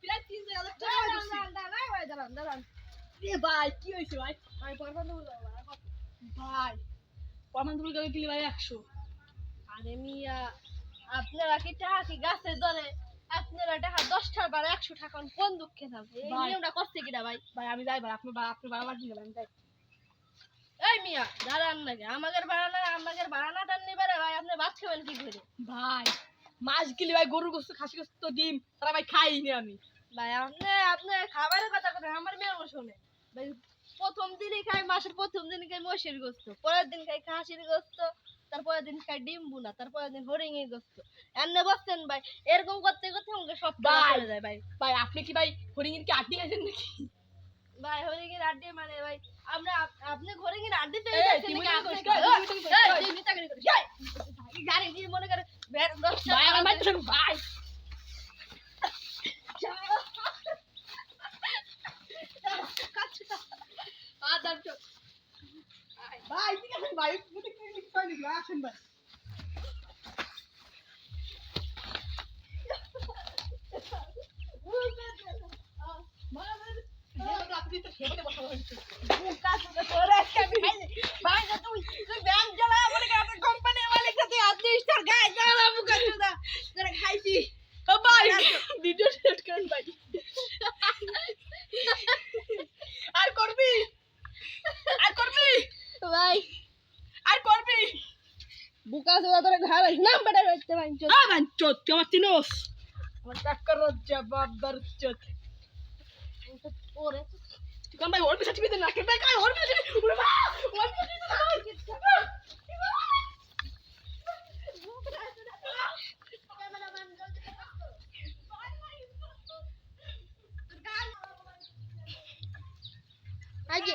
প্রায় 3000 টাকা দিছি দাঁড়ান ভাই দাঁড়ান এ ভাই কি হইছে ভাই ভাই পরবন্ধ ভাই কমান্ডুল করে দিলি ভাই 100 আরে মিয়া আপনারা কি টাকা কি গাছে ধরে আপনারা টাকা 10 টাকা বার 100 টাকা কোন দুঃখে থাকে এই ভাই। নিয়মটা করতে কিনা ভাই ভাই আমি যাই ভাই আপনি বাবা দিন ভাই আমি যাই এই মিয়া দাঁড়ান নাকি আমাদের বাড়ানাটা নিবে রে ভাই আপনি ভাত খাবেন কি করে ভাই মাছ গিলি ভাই গরুর গোশত খাসি গোশত ডিম তারা ভাই খাইনি আমি ভাই আপনি খাবারের কথা কথা আমার মেয়ে শোনে ভাই প্রথম দিনই খাই মাসের প্রথম দিন খাই মহিষের গোস্ত পরের দিন খাই খাসির গোস্ত তারপরের দিন খাই ডিম বুনা তারপরের দিন হরিং এর গোস্ত এমনি বসছেন ভাই এরকম করতে করতে আমাকে সব টাকা ভাই। চলে যায় ভাই ভাই আপনি কি ভাই হরিণের কি আড্ডি খাইছেন নাকি ভাই হরিং এর আড্ডি মানে ভাই আমরা আপনি হরিং এর আড্ডি এই, পেয়ে তুই যাচ্ছেন মনে নাকি করিস, আপনি তুই মনে করিস, তুই নিতাগিরি করিস গাড়ি দিয়ে মনে করে বের 10 ভাই আমার টাকা ভাই ভাই ঠিক আছে ভাই মুতে কি লিখতে হয় নাকি আসেন ভাই আপনি তো খেতে বসা হয়েছে ভাই তুই ব্যাংক জ্বালা মনে করে আপনার কোম্পানির মালিক সাথে আপনি স্টার গায় জ্বালা মুখে চুদা তোরা খাইছি ভাই ভিডিও শেয়ার করেন ভাই আর করবি ভাই আর করবি বুকা চুদা তোরা ঘাড় নাম বেটা করতে ভাই চোদ তুই আমার চিনোস আমার কাকার জবাব দার চোদ ওরে তুই কোন ভাই ওর পিছে চিবিতে না কে ভাই কাই ওর পিছে ওরে বাবা ওর পিছে আগে